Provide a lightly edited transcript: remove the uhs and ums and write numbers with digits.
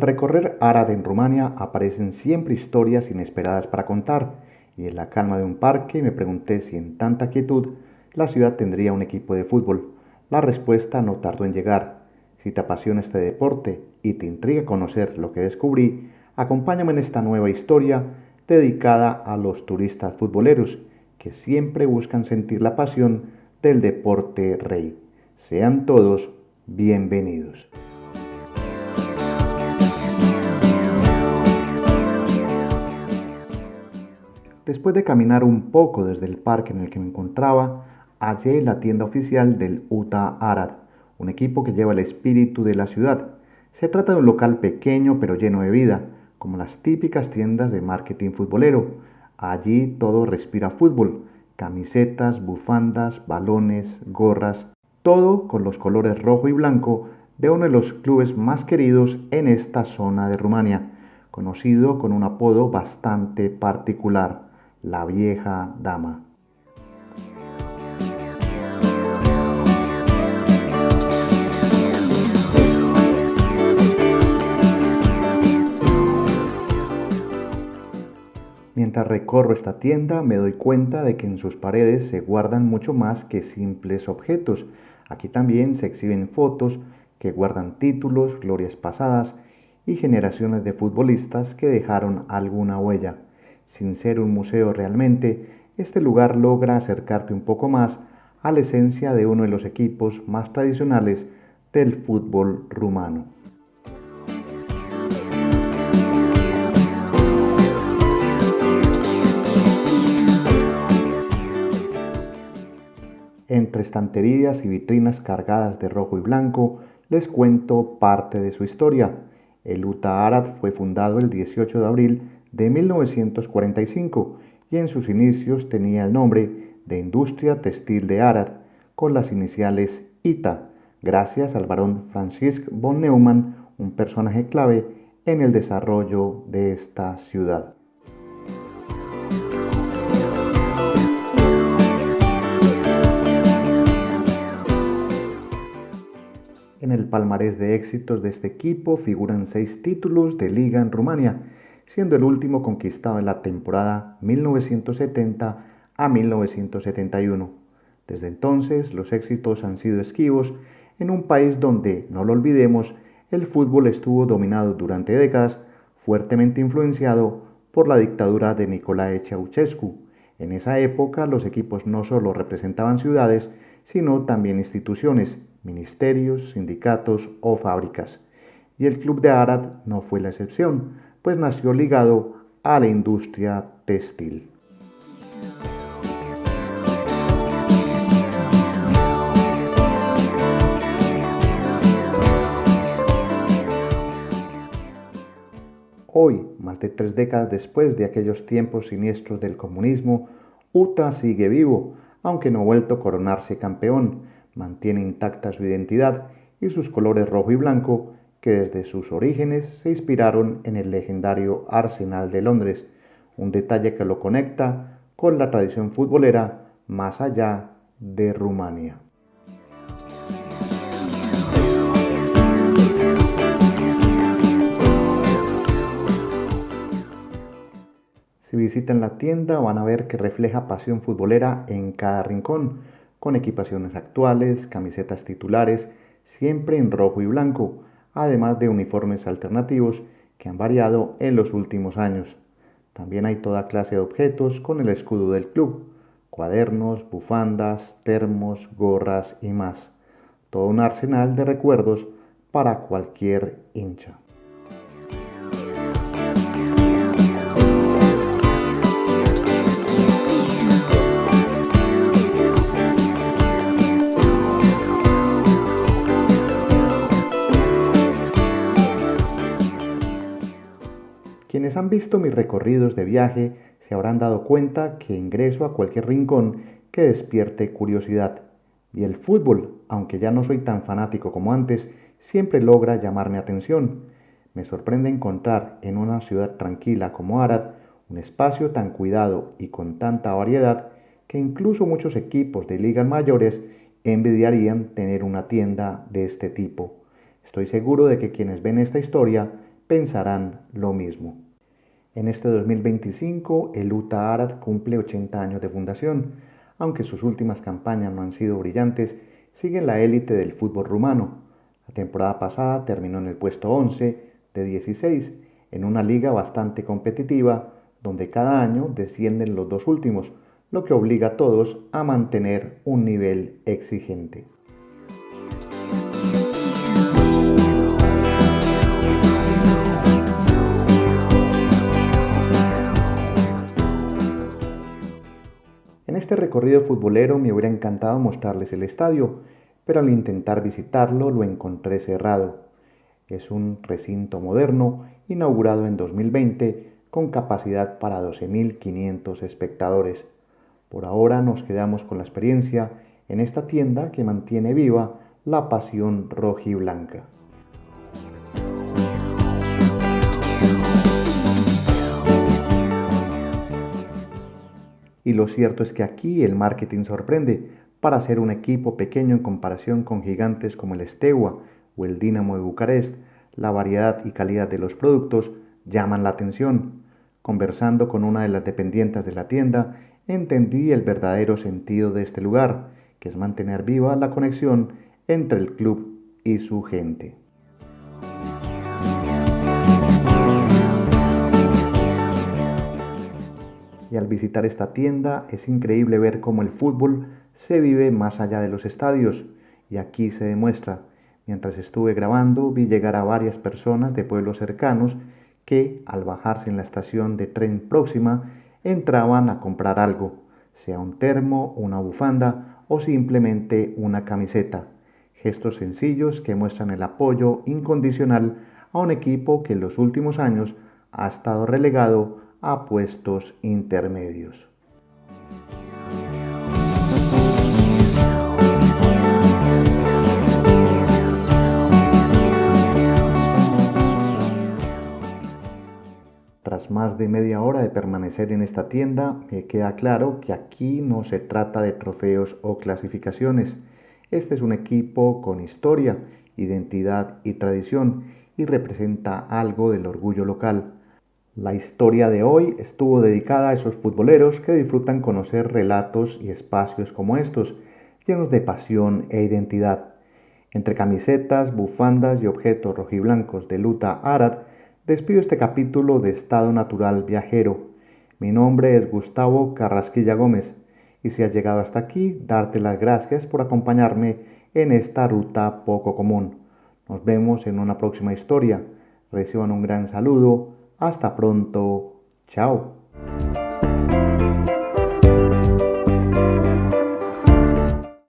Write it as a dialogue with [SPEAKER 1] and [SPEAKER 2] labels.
[SPEAKER 1] Al recorrer Arad en Rumania aparecen siempre historias inesperadas para contar, y en la calma de un parque me pregunté si en tanta quietud la ciudad tendría un equipo de fútbol. La respuesta no tardó en llegar. Si te apasiona este deporte y te intriga conocer lo que descubrí, acompáñame en esta nueva historia dedicada a los turistas futboleros que siempre buscan sentir la pasión del deporte rey. Sean todos bienvenidos. Después de caminar un poco desde el parque en el que me encontraba, hallé la tienda oficial del UTA Arad, un equipo que lleva el espíritu de la ciudad. Se trata de un local pequeño pero lleno de vida, como las típicas tiendas de marketing futbolero. Allí todo respira fútbol, camisetas, bufandas, balones, gorras, todo con los colores rojo y blanco de uno de los clubes más queridos en esta zona de Rumania, conocido con un apodo bastante particular: la vieja dama. Mientras recorro esta tienda me doy cuenta de que en sus paredes se guardan mucho más que simples objetos. Aquí también se exhiben fotos que guardan títulos, glorias pasadas y generaciones de futbolistas que dejaron alguna huella. Sin ser un museo realmente, este lugar logra acercarte un poco más a la esencia de uno de los equipos más tradicionales del fútbol rumano. Entre estanterías y vitrinas cargadas de rojo y blanco, les cuento parte de su historia. El UTA Arad fue fundado el 18 de abril de 1945 y en sus inicios tenía el nombre de Industria Textil de Arad, con las iniciales ITA, gracias al barón Francisc von Neumann, un personaje clave en el desarrollo de esta ciudad. En el palmarés de éxitos de este equipo figuran 6 títulos de liga en Rumania, siendo el último conquistado en la temporada 1970 a 1971. Desde entonces, los éxitos han sido esquivos en un país donde, no lo olvidemos, el fútbol estuvo dominado durante décadas, fuertemente influenciado por la dictadura de Nicolae Ceausescu. En esa época, los equipos no solo representaban ciudades, sino también instituciones, ministerios, sindicatos o fábricas. Y el Club de Arad no fue la excepción, pues nació ligado a la industria textil. Hoy, más de 3 décadas después de aquellos tiempos siniestros del comunismo, UTA sigue vivo, aunque no ha vuelto a coronarse campeón. Mantiene intacta su identidad y sus colores rojo y blanco, que desde sus orígenes se inspiraron en el legendario Arsenal de Londres, un detalle que lo conecta con la tradición futbolera más allá de Rumania. Si visitan la tienda van a ver que refleja pasión futbolera en cada rincón, con equipaciones actuales, camisetas titulares, siempre en rojo y blanco, además de uniformes alternativos que han variado en los últimos años. También hay toda clase de objetos con el escudo del club: cuadernos, bufandas, termos, gorras y más. Todo un arsenal de recuerdos para cualquier hincha. Quienes han visto mis recorridos de viaje se habrán dado cuenta que ingreso a cualquier rincón que despierte curiosidad. Y el fútbol, aunque ya no soy tan fanático como antes, siempre logra llamar mi atención. Me sorprende encontrar en una ciudad tranquila como Arad un espacio tan cuidado y con tanta variedad que incluso muchos equipos de ligas mayores envidiarían tener una tienda de este tipo. Estoy seguro de que quienes ven esta historia pensarán lo mismo. En este 2025, el UTA Arad cumple 80 años de fundación. Aunque sus últimas campañas no han sido brillantes, sigue en la élite del fútbol rumano. La temporada pasada terminó en el puesto 11 de 16, en una liga bastante competitiva, donde cada año descienden los dos últimos, lo que obliga a todos a mantener un nivel exigente. En este recorrido futbolero me hubiera encantado mostrarles el estadio, pero al intentar visitarlo lo encontré cerrado. Es un recinto moderno inaugurado en 2020 con capacidad para 12.500 espectadores. Por ahora nos quedamos con la experiencia en esta tienda que mantiene viva la pasión rojiblanca. Y lo cierto es que aquí el marketing sorprende. Para ser un equipo pequeño en comparación con gigantes como el Steaua o el Dinamo de Bucarest, la variedad y calidad de los productos llaman la atención. Conversando con una de las dependientes de la tienda, entendí el verdadero sentido de este lugar, que es mantener viva la conexión entre el club y su gente. Y al visitar esta tienda es increíble ver cómo el fútbol se vive más allá de los estadios, y aquí se demuestra. Mientras estuve grabando vi llegar a varias personas de pueblos cercanos que, al bajarse en la estación de tren próxima, entraban a comprar algo, sea un termo, una bufanda o simplemente una camiseta. Gestos sencillos que muestran el apoyo incondicional a un equipo que en los últimos años ha estado relegado a puestos intermedios. Tras más de media hora de permanecer en esta tienda, me queda claro que aquí no se trata de trofeos o clasificaciones. Este es un equipo con historia, identidad y tradición, y representa algo del orgullo local. La historia de hoy estuvo dedicada a esos futboleros que disfrutan conocer relatos y espacios como estos, llenos de pasión e identidad. Entre camisetas, bufandas y objetos rojiblancos de Luta Arad, despido este capítulo de Estado Natural Viajero. Mi nombre es Gustavo Carrasquilla Gómez, y si has llegado hasta aquí, darte las gracias por acompañarme en esta ruta poco común. Nos vemos en una próxima historia. Reciban un gran saludo. Hasta pronto. Chao.